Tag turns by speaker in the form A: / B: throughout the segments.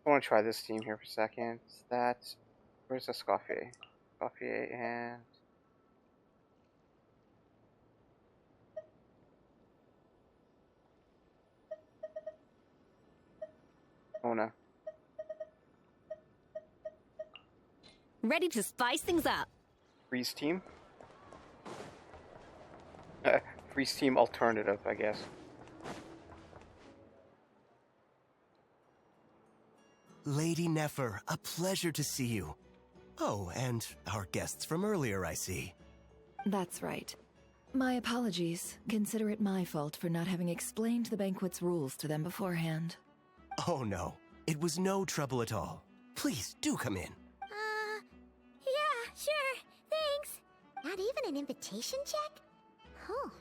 A: I want to try this team here for a second. That where's the Scoffier? Scoffier and Ona.
B: Ready to spice things up.
A: Freeze team. Freeze team alternative, I guess.
C: Lady Nefer, a pleasure to see you. Oh, and our guests from earlier, I see.
D: That's right. My apologies. Consider it my fault for not having explained the banquet's rules to them beforehand.
C: Oh no, it was no trouble at all. Please, do come in.
E: Yeah, sure, thanks. Not even an invitation check? Oh,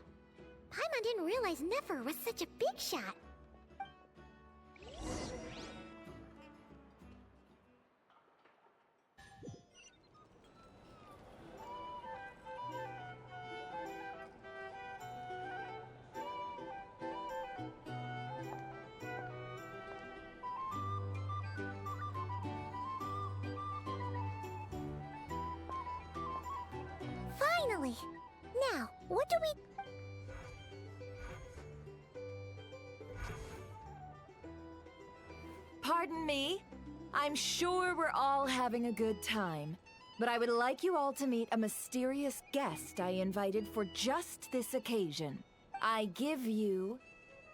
E: Paimon didn't realize Nefer was such a big shot. Finally! Now, what do we...
D: Pardon me? I'm sure we're all having a good time, but I would like you all to meet a mysterious guest I invited for just this occasion. I give you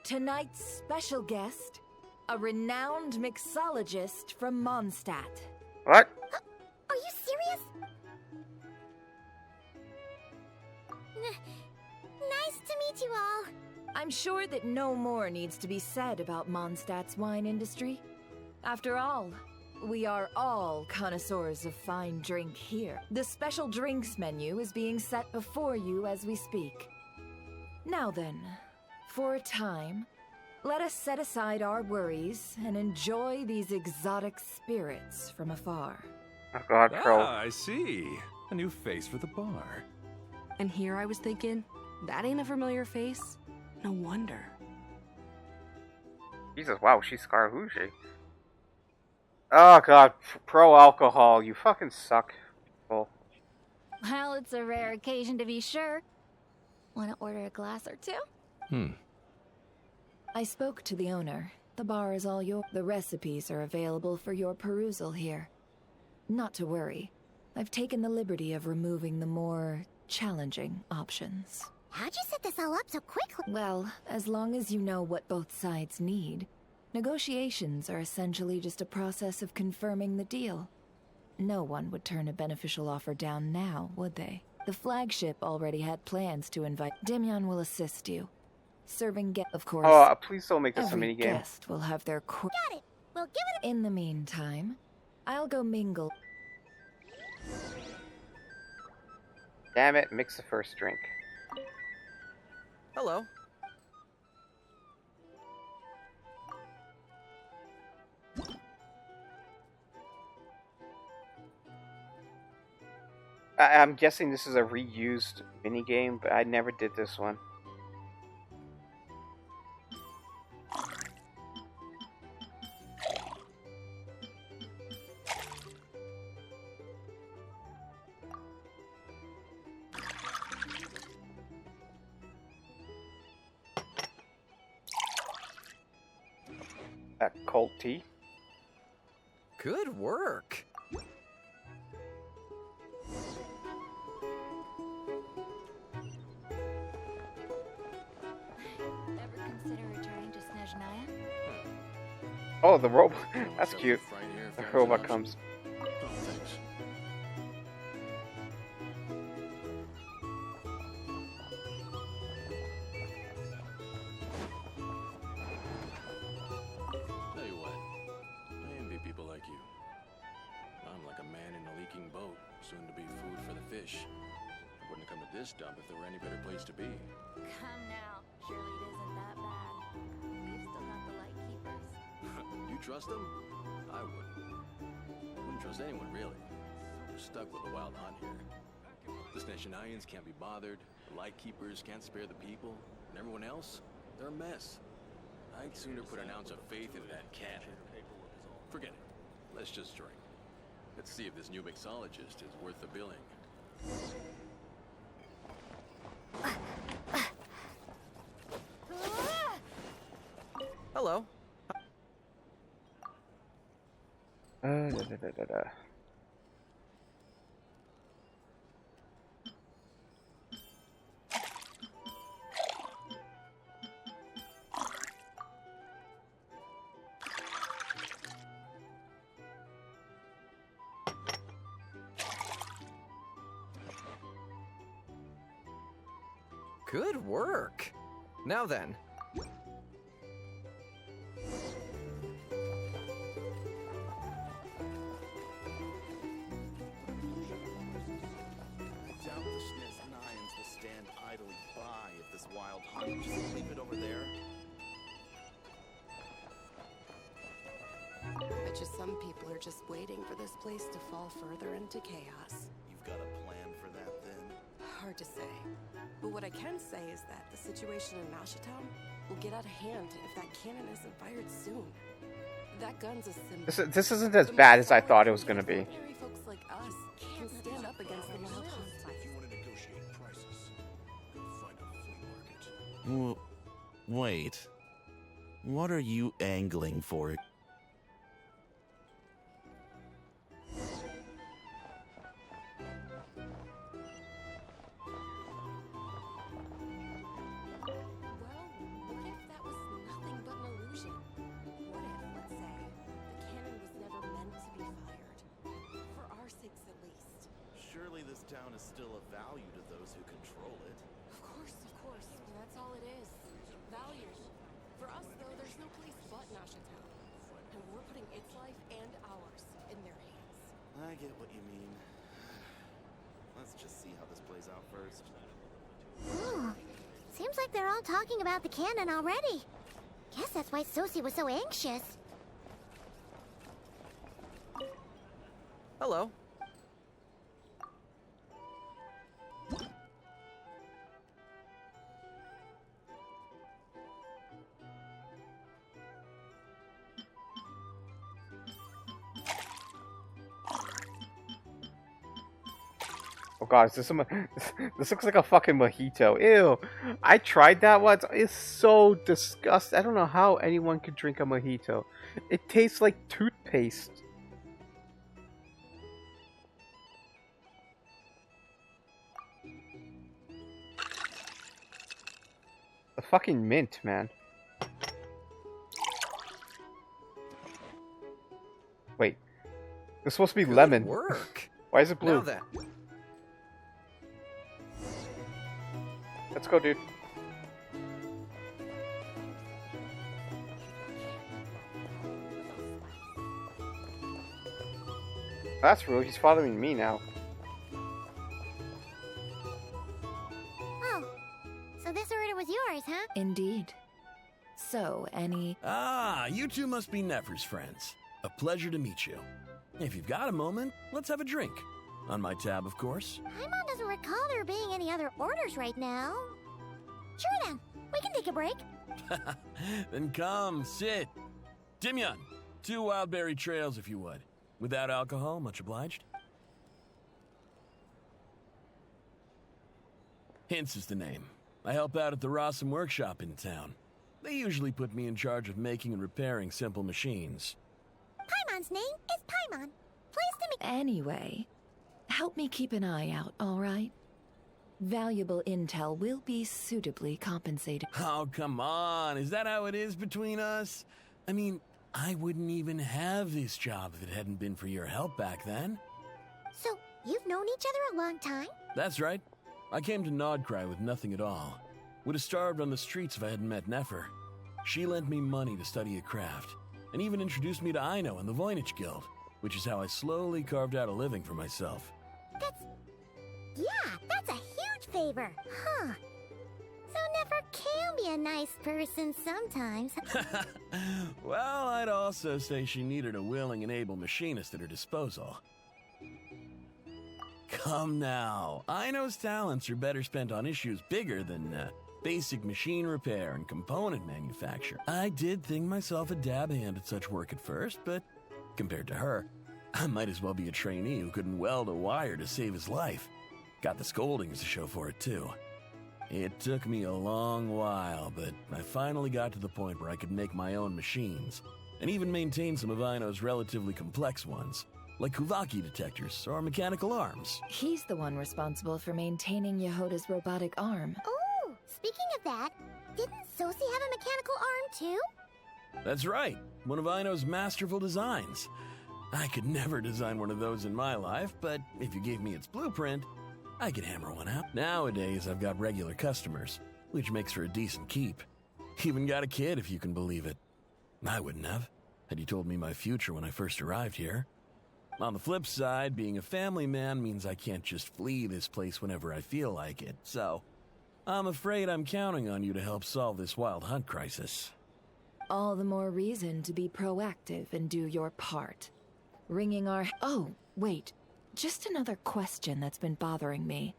D: tonight's special guest, a renowned mixologist from Mondstadt.
A: What?
E: Are you serious? Nice to meet you all.
D: I'm sure that no more needs to be said about Mondstadt's wine industry. After all, we are all connoisseurs of fine drink here. The special drinks menu is being set before you as we speak. Now then, for a time, let us set aside our worries and enjoy these exotic spirits from afar.
A: Oh god, Pro.
F: Ah, I see. A new face for the bar.
G: And here I was thinking, that ain't a familiar face. No wonder.
A: Jesus, wow, she's Scar. Who is she? Oh god, Pro alcohol. You fucking suck. People.
B: Well, it's a rare occasion to be sure. Want to order a glass or two?
D: I spoke to the owner. The bar is all yours. The recipes are available for your perusal here. Not to worry. I've taken the liberty of removing the more challenging options.
E: How'd you set this all up so quickly?
D: Well, as long as you know what both sides need, negotiations are essentially just a process of confirming the deal. No one would turn a beneficial offer down now, would they? The flagship already had plans to invite. Demyon will assist you. Serving guests, of course.
A: Oh, please don't make this a
D: every
A: minigame.
D: guest will have their
E: Got it. We'll give it
D: In the meantime, I'll go mingle.
A: Damn it, mix the first drink.
H: Hello.
A: I'm guessing this is a reused minigame, but I never did this one. Cold tea.
H: Good work.
B: Ever consider returning to Snezhnaya?
A: Oh, the robot. That's
I: So
A: cute.
I: right here,
A: The
I: fast
A: robot
I: enough.
A: comes.
I: Oh, thanks. Tell you what, I envy people like you. I'm like a man in a leaking boat, soon to be food for the fish. I wouldn't come to this dump if there were any better place to be.
B: Come now. Surely it isn't that bad. We've still got the light keepers.
I: You trust them? I wouldn't. Wouldn't trust anyone, really. We're stuck with the wild hunt here. The Snezhnayans can't be bothered, the Lightkeepers can't spare the people, and everyone else, they're a mess. I'd sooner put an ounce of faith into that cannon. Forget it. Let's just drink. Let's see if this new mixologist is worth the billing.
H: Hello.
A: Da.
H: Good work. Now then.
J: Doubt the Sniz Nines will stand idly by if this wild hunt. Just leave it over there.
G: Bet you some people are just waiting for this place to fall further into chaos.
J: You've got a plan for that then?
G: Hard to say. But what I can say is that the situation in Mashatown will get out of hand if that cannon isn't fired soon. That gun's a symbol.
A: This isn't as bad as I thought it was gonna be.
G: Ordinary folks like us can stand up against the wild hunt.
J: If you want to negotiate prices, go find a flea market.
K: Wait. What are you angling for?
G: Well, what if that was nothing but an illusion? What if, let's say, the cannon was never meant to be fired? For our sakes, at least.
J: Surely this town is still of value to those who control it.
G: Of course, and that's all it is. Value. For us, though, there's no place but Mashatown. And we're putting its life and ours in their hands.
J: I get what you mean. Let's just see how this plays out first.
E: Ooh, seems like they're all talking about the cannon already. Guess that's why Sosie was so anxious.
H: Hello.
A: Oh god, is this this looks like a fucking mojito. Ew. I tried that once. It's so disgusting. I don't know how anyone could drink a mojito. It tastes like toothpaste. The fucking mint, man. Wait. It's supposed to be
H: Good
A: lemon.
H: work.
A: Why is it blue?
H: Now then.
A: Let's go, dude. That's rude. He's following me now.
E: Oh, so this order was yours, huh?
D: Indeed. So, any...
F: Ah, you two must be Nefer's friends. A pleasure to meet you. If you've got a moment, let's have a drink. On my tab, of course.
E: Paimon doesn't recall there being any other orders right now. Sure then, we can take a break.
F: Then come, sit. Dimyon, 2 wildberry trails if you would. Without alcohol, much obliged. Hints is the name. I help out at the Rossum workshop in town. They usually put me in charge of making and repairing simple machines.
E: Paimon's name is Paimon. Pleased to meet...
D: Anyway, help me keep an eye out, all right? Valuable intel will be suitably compensated.
F: Oh, come on. Is that how it is between us? I mean, I wouldn't even have this job if it hadn't been for your help back then.
E: So, you've known each other a long time?
F: That's right. I came to Nodcry with nothing at all. Would have starved on the streets if I hadn't met Nefer. She lent me money to study a craft, and even introduced me to Aino and the Voynich Guild, which is how I slowly carved out a living for myself.
E: That's a huge favor, huh? So Nefer can be a nice person sometimes.
F: Well, I'd also say she needed a willing and able machinist at her disposal. Come now, Aino's talents are better spent on issues bigger than basic machine repair and component manufacture. I did think myself a dab hand at such work at first, but Compared to her, I might as well be a trainee who couldn't weld a wire to save his life. Got the scoldings to show for it, too. It took me a long while, but I finally got to the point where I could make my own machines, and even maintain some of Aino's relatively complex ones, like Kuvaki detectors or mechanical arms.
D: He's the one responsible for maintaining Yehoda's robotic arm.
E: Oh, speaking of that, didn't Sosi have a mechanical arm too?
F: That's right, one of Aino's masterful designs. I could never design one of those in my life, but if you gave me its blueprint, I could hammer one out. Nowadays, I've got regular customers, which makes for a decent keep. Even got a kid, if you can believe it. I wouldn't have, had you told me my future when I first arrived here. On the flip side, being a family man means I can't just flee this place whenever I feel like it, so I'm afraid I'm counting on you to help solve this wild hunt crisis.
D: All the more reason to be proactive and do your part. Ringing our... Oh, wait. Just another question that's been bothering me.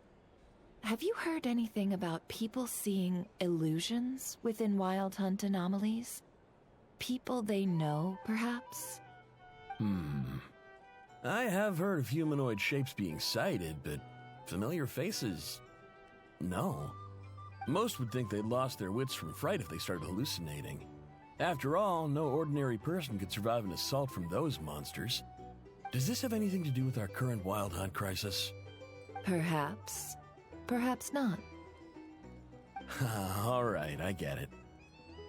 D: Have you heard anything about people seeing illusions within Wild Hunt anomalies? People they know, perhaps?
F: I have heard of humanoid shapes being sighted, but familiar faces... no. Most would think they'd lost their wits from fright if they started hallucinating. After all, no ordinary person could survive an assault from those monsters. Does this have anything to do with our current Wild Hunt crisis?
D: Perhaps. Perhaps not.
F: All right, I get it.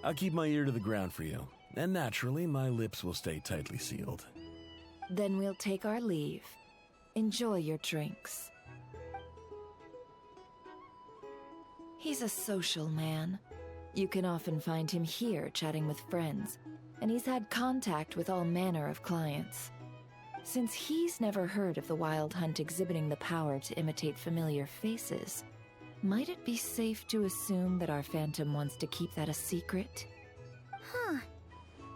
F: I'll keep my ear to the ground for you, and naturally, my lips will stay tightly sealed.
D: Then we'll take our leave. Enjoy your drinks. He's a social man. You can often find him here chatting with friends, and he's had contact with all manner of clients. Since he's never heard of the Wild Hunt exhibiting the power to imitate familiar faces, might it be safe to assume that our Phantom wants to keep that a secret?
E: Huh.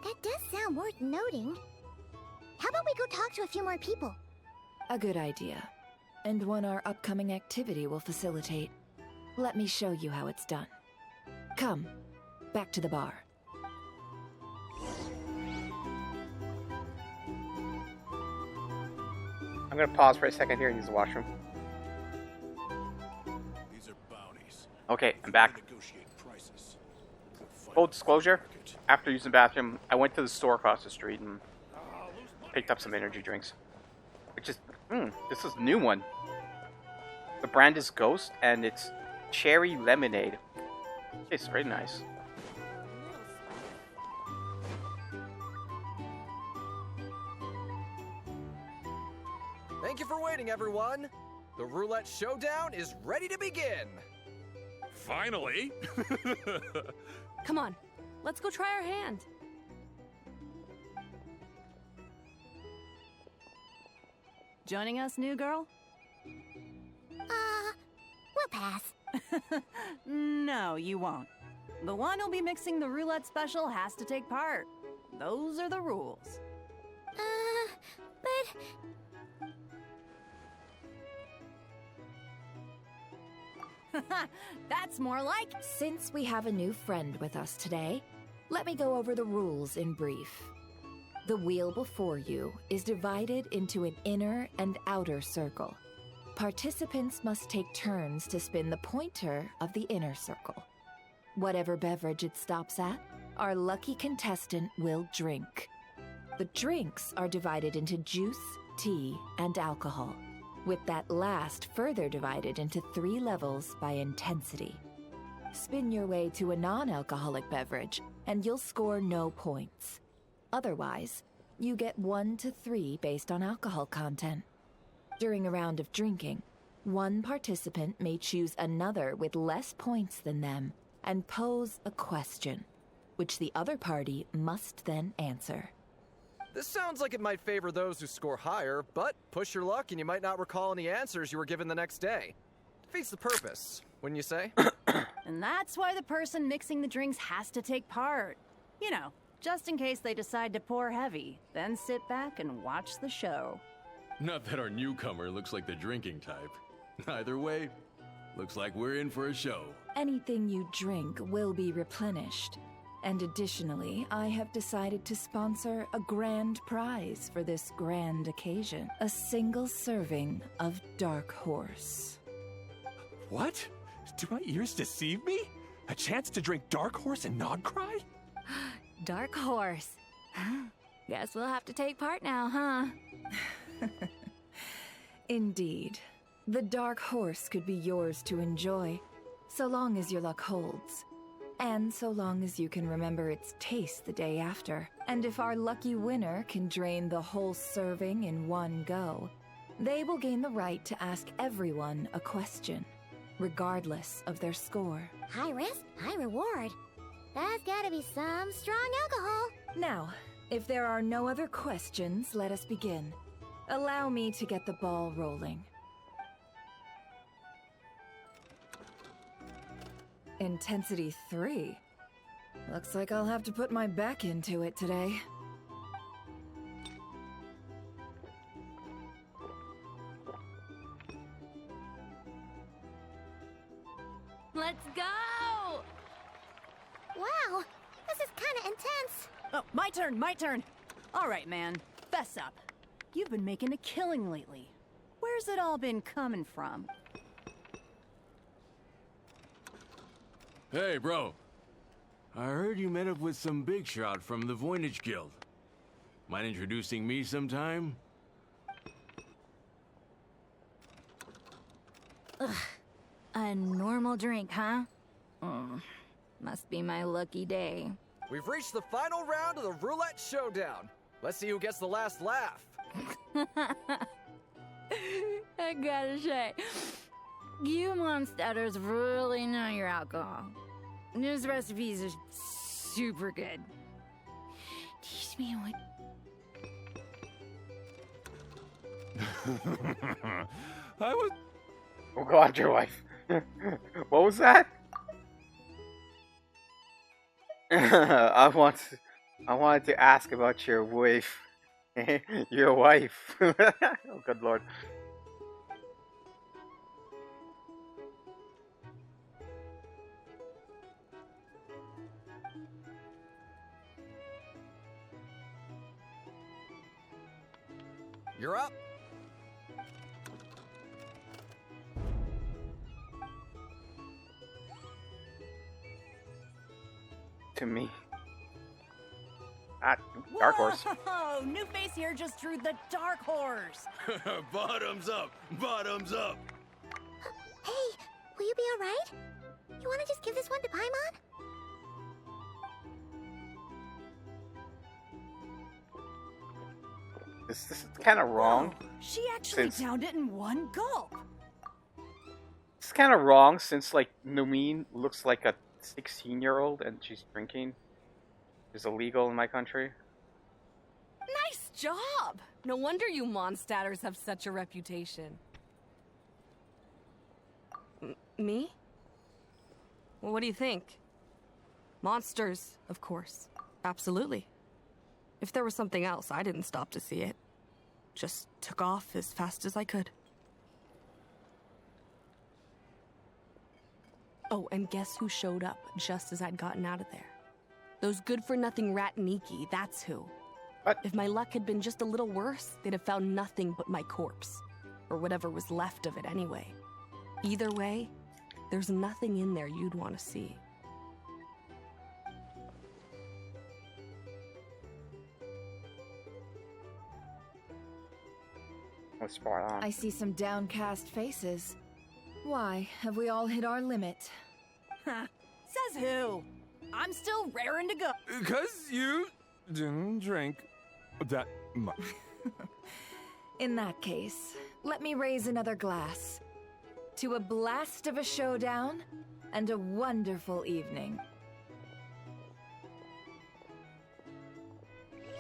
E: That does sound worth noting. How about we go talk to a few more people?
D: A good idea. And one our upcoming activity will facilitate. Let me show you how it's done. Come, back to the bar.
A: I'm gonna pause for a second here and use the washroom.
I: These are bounties.
A: Okay, I'm back.
I: Negotiate prices.
A: Full disclosure, after using the bathroom, I went to the store across the street and picked up some energy drinks. Which is, this is a new one. The brand is Ghost, and it's cherry lemonade. It's very nice.
H: Thank you for waiting, everyone. The roulette showdown is ready to begin.
L: Finally!
G: Come on, let's go try our hand. Joining us, new girl?
E: We'll pass.
M: No, you won't. The one who'll be mixing the roulette special has to take part. Those are the rules.
E: But...
M: That's more like...
D: Since we have a new friend with us today, let me go over the rules in brief. The wheel before you is divided into an inner and outer circle. Participants must take turns to spin the pointer of the inner circle. Whatever beverage it stops at, our lucky contestant will drink. The drinks are divided into juice, tea, and alcohol, with that last further divided into 3 levels by intensity. Spin your way to a non-alcoholic beverage, and you'll score no points. Otherwise, you get 1 to 3 based on alcohol content. During a round of drinking, one participant may choose another with less points than them and pose a question, which the other party must then answer.
H: This sounds like it might favor those who score higher, but push your luck and you might not recall any answers you were given the next day. Defeats the purpose, wouldn't you say?
M: And that's why the person mixing the drinks has to take part. You know, just in case they decide to pour heavy, then sit back and watch the show.
I: Not that our newcomer looks like the drinking type. Either way, looks like we're in for a show.
D: Anything you drink will be replenished. And additionally, I have decided to sponsor a grand prize for this grand occasion. A single serving of Dark Horse.
N: What? Do my ears deceive me? A chance to drink Dark Horse and Nod Cry?
B: Dark Horse. Guess we'll have to take part now, huh?
D: Indeed. The Dark Horse could be yours to enjoy, so long as your luck holds. And so long as you can remember its taste the day after. And if our lucky winner can drain the whole serving in one go, they will gain the right to ask everyone a question, regardless of their score.
E: High risk, high reward. That's gotta be some strong alcohol.
D: Now, if there are no other questions, let us begin. Allow me to get the ball rolling. Intensity 3. Looks like I'll have to put my back into it today.
B: Let's go!
E: Wow, this is kinda intense.
M: Oh, my turn. All right, man, fess up. You've been making a killing lately. Where's it all been coming from?
F: Hey, bro. I heard you met up with some big shot from the Voynich Guild. Mind introducing me sometime?
B: Ugh. A normal drink, huh? Must be my lucky day.
H: We've reached the final round of the Roulette Showdown. Let's see who gets the last laugh.
B: I gotta say, you Mondstatters really know your alcohol. These recipes are super good. Teach me what...
N: I was...
A: Oh god, your wife. What was that? I wanted to ask about your wife. Your wife. Oh good lord.
H: You're up.
A: To me. Dark Horse.
M: Whoa! New face here just drew the Dark Horse.
F: Bottoms up! Bottoms up!
E: Hey, will you be alright? You wanna just give this one to Paimon?
A: This is kind of wrong.
M: Whoa, she actually downed it in one gulp.
A: It's kind of wrong since, like, Numine looks like a 16-year-old and she's drinking. Is illegal in my country.
G: Nice job! No wonder you Mondstatters have such a reputation. Me? Well, what do you think? Monsters, of course. Absolutely. If there was something else, I didn't stop to see it. Just took off as fast as I could. Oh, and guess who showed up just as I'd gotten out of there? Those good-for-nothing rat Niki, that's who.
A: What?
G: If my luck had been just a little worse, they'd have found nothing but my corpse. Or whatever was left of it anyway. Either way, there's nothing in there you'd want to see.
A: What's spot on?
D: I see some downcast faces. Why, have we all hit our limit?
M: Says who? I'm still raring to go.
N: Because you didn't drink that much.
D: In that case, let me raise another glass. To a blast of a showdown and a wonderful evening.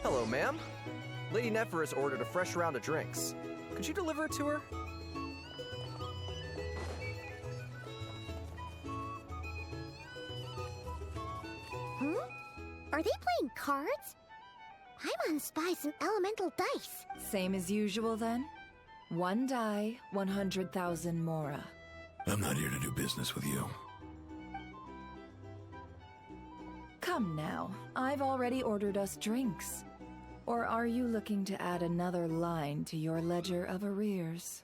H: Hello, ma'am. Lady Nefer has ordered a fresh round of drinks. Could you deliver it to her?
E: Are they playing cards? Paimon spies some elemental dice.
D: Same as usual then? One die, 100,000 mora.
O: I'm not here to do business with you.
D: Come Come now, I've already ordered us drinks. Or are you looking to add another line to your ledger of arrears?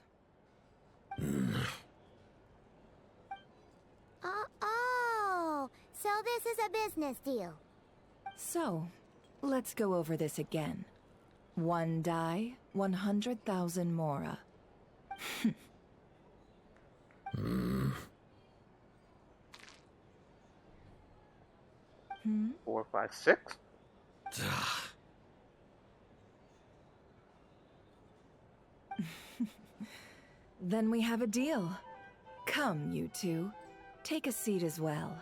E: Oh, so this is a business deal.
D: So, let's go over this again. 1 die, 100,000 mora.
A: 4, 5, 6.
D: Then we have a deal. Come, you two. Take a seat as well.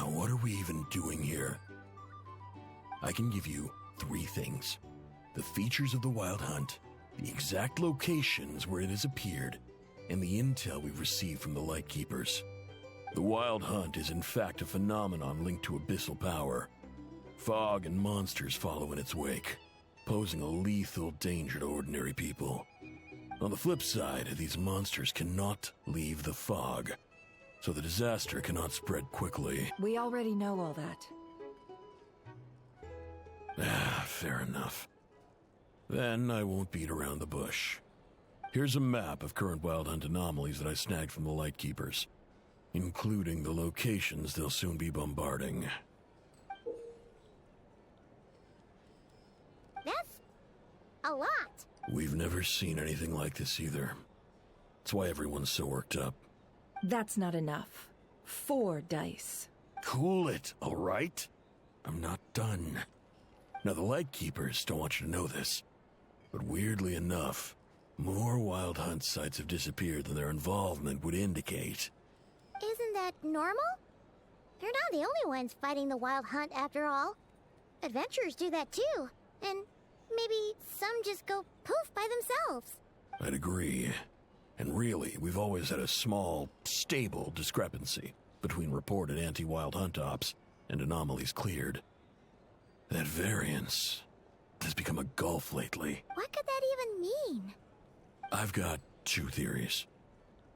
F: What are we even doing here? I can give you 3 things. The features of the Wild Hunt, the exact locations where it has appeared, and the intel we've received from the Lightkeepers. The Wild Hunt is in fact a phenomenon linked to abyssal power. Fog and monsters follow in its wake, posing a lethal danger to ordinary people. On the flip side, these monsters cannot leave the fog, so the disaster cannot spread quickly.
D: We already know all that.
F: Fair enough. Then I won't beat around the bush. Here's a map of current Wild Hunt anomalies that I snagged from the Lightkeepers, including the locations they'll soon be bombarding.
E: That's a lot.
F: We've never seen anything like this either. That's why everyone's so worked up.
D: That's not enough. 4 dice.
F: Cool it, all right? I'm not done. Now, the Lightkeepers don't want you to know this, but weirdly enough, more Wild Hunt sites have disappeared than their involvement would indicate.
E: Isn't that normal? They're not the only ones fighting the Wild Hunt after all. Adventurers do that too, and maybe some just go poof by themselves.
F: I'd agree. And really, we've always had a small, stable discrepancy between reported anti-Wild Hunt ops and anomalies cleared. That variance has become a gulf lately.
E: What could that even mean?
F: I've got 2 theories.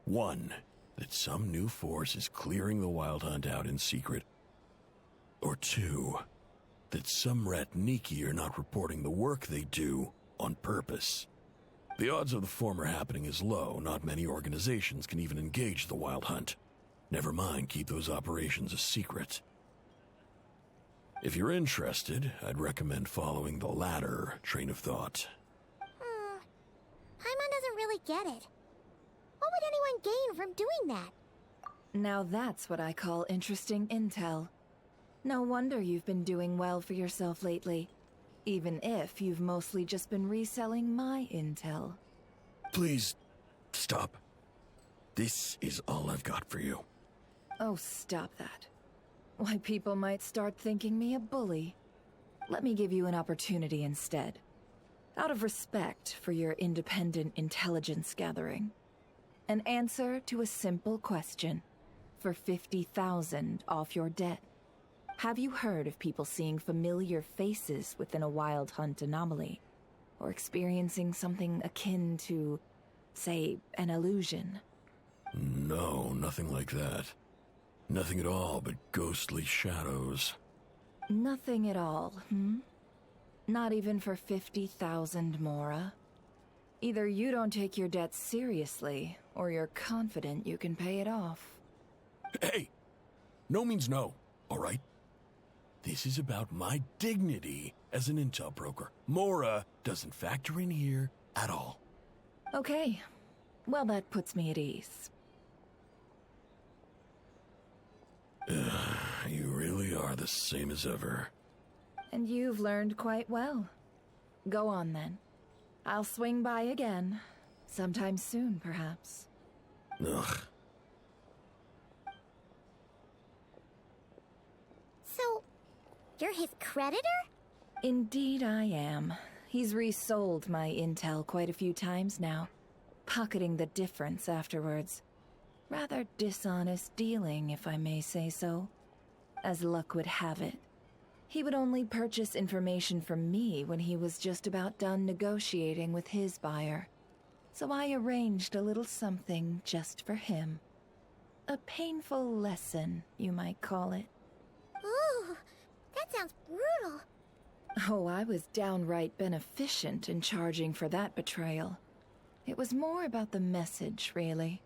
F: 1, that some new force is clearing the Wild Hunt out in secret. Or 2, that some Ratniki are not reporting the work they do on purpose. The odds of the former happening is low. Not many organizations can even engage the Wild Hunt. Never mind keep those operations a secret. If you're interested, I'd recommend following the latter train of thought.
E: Paimon doesn't really get it. What would anyone gain from doing that?
D: Now that's what I call interesting intel. No wonder you've been doing well for yourself lately. Even if you've mostly just been reselling my intel.
F: Please, stop. This is all I've got for you.
D: Oh, stop that. Why, people might start thinking me a bully. Let me give you an opportunity instead. Out of respect for your independent intelligence gathering. An answer to a simple question. For 50,000 off your debt. Have you heard of people seeing familiar faces within a Wild Hunt anomaly? Or experiencing something akin to, say, an illusion?
F: No, nothing like that. Nothing at all but ghostly shadows.
D: Nothing at all, Not even for 50,000 mora? Either you don't take your debt seriously, or you're confident you can pay it off.
F: Hey! No means no, all right? This is about my dignity as an intel broker. Mora doesn't factor in here at all.
D: Okay. Well, that puts me at ease.
F: You really are the same as ever.
D: And you've learned quite well. Go on, then. I'll swing by again. Sometime soon, perhaps.
F: Ugh.
E: So, you're his creditor?
D: Indeed I am. He's resold my intel quite a few times now, pocketing the difference afterwards. Rather dishonest dealing, if I may say so. As luck would have it, he would only purchase information from me when he was just about done negotiating with his buyer. So I arranged a little something just for him. A painful lesson, you might call it.
E: Ooh, that sounds brutal.
D: Oh, I was downright beneficent in charging for that betrayal. It was more about the message, really.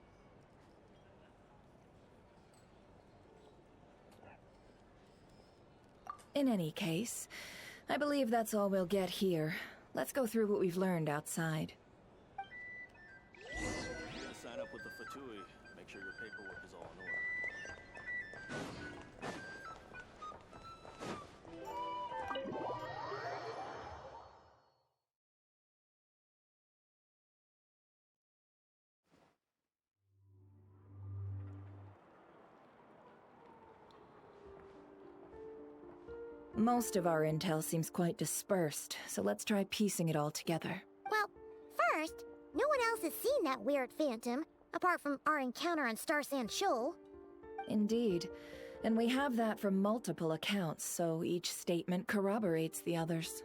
D: In any case, I believe that's all we'll get here. Let's go through what we've learned outside.
I: You're gonna sign up with the Fatui. Make sure your paperwork is all in order.
D: Most of our intel seems quite dispersed, so let's try piecing it all together.
E: Well, first, no one else has seen that weird phantom, apart from our encounter on Star Sand Shoal.
D: Indeed. And we have that from multiple accounts, so each statement corroborates the others.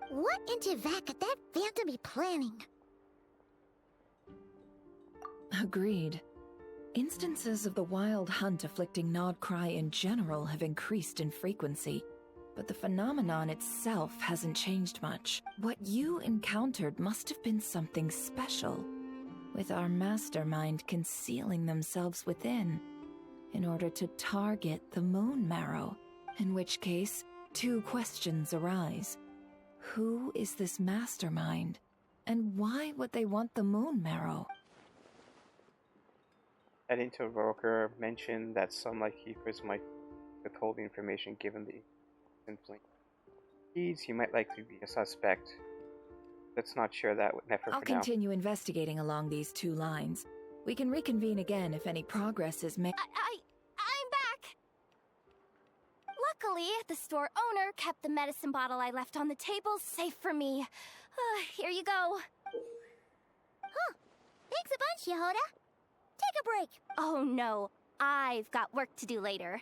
E: What in Teyvat could that phantom be planning?
D: Agreed. Instances of the wild hunt afflicting Nodcry in general have increased in frequency, but the phenomenon itself hasn't changed much. What you encountered must have been something special, with our mastermind concealing themselves within, in order to target the Moon Marrow, in which case, two questions arise. Who is this mastermind, and why would they want the Moon Marrow?
A: That interrogator mentioned that some lightkeepers might withhold the information given the influence. He might likely be a suspect. Let's not share that with Nefer
D: I'll
A: for now.
D: continue investigating along these two lines. We can reconvene again if any progress is made.
O: I'm back! Luckily, the store owner kept the medicine bottle I left on the table safe for me. Here you go.
E: Huh. Thanks a bunch, Yehoda. Take a break.
O: Oh no, I've got work to do later.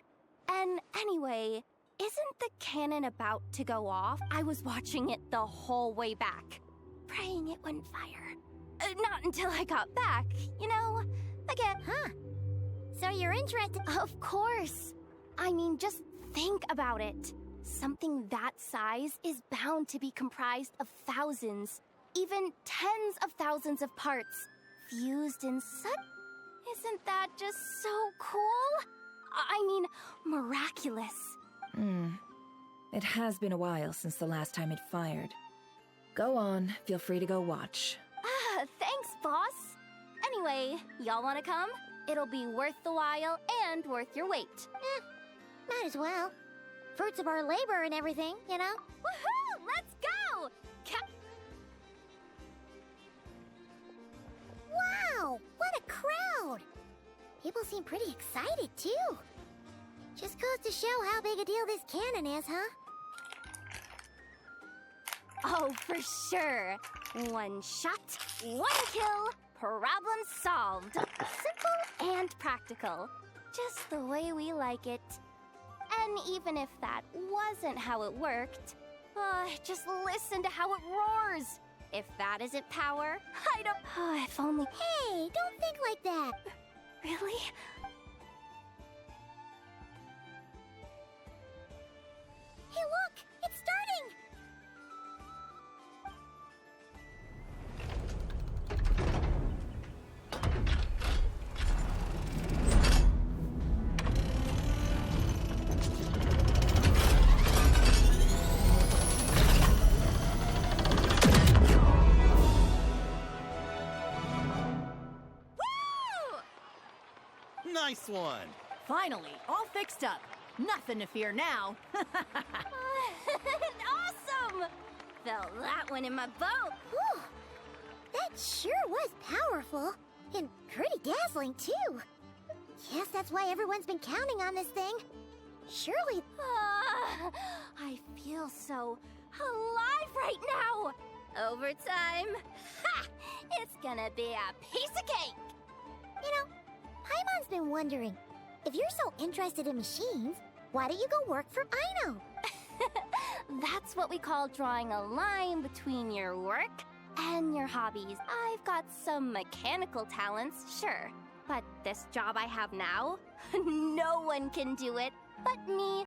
O: And anyway, isn't the cannon about to go off? I was watching it the whole way back, praying it wouldn't fire. Not until I got back, you know? Again.
E: Huh. So you're interested?
O: Of course. I mean, just think about it. Something that size is bound to be comprised of thousands, even tens of thousands of parts, fused in such... Isn't that just so cool? I mean, miraculous.
D: It has been a while since the last time it fired. Go on, feel free to go watch.
O: Thanks, boss. Anyway, y'all wanna come? It'll be worth the while and worth your wait.
E: Might as well. Fruits of our labor and everything, you know?
O: Woohoo! Let's go!
E: Wow! What a crowd! People seem pretty excited, too. Just goes to show how big a deal this cannon is, huh?
O: Oh, for sure. One shot, one kill, problem solved. Simple and practical. Just the way we like it. And even if that wasn't how it worked, just listen to how it roars. If that isn't power, I don't... if only...
E: Hey, don't think like that.
O: Really?
E: Hey, look! It's starting!
K: Nice one!
M: Finally, all fixed up. Nothing to fear now.
O: Awesome! Felt that one in my boat.
E: Whew. That sure was powerful. And pretty dazzling, too. Guess that's why everyone's been counting on this thing. Surely...
O: I feel so alive right now. Overtime. Ha! It's gonna be a piece of cake.
E: You know, Paimon's been wondering, if you're so interested in machines, why don't you go work for Aino?
O: That's what we call drawing a line between your work and your hobbies. I've got some mechanical talents, sure, But this job I have now, no one can do it but me.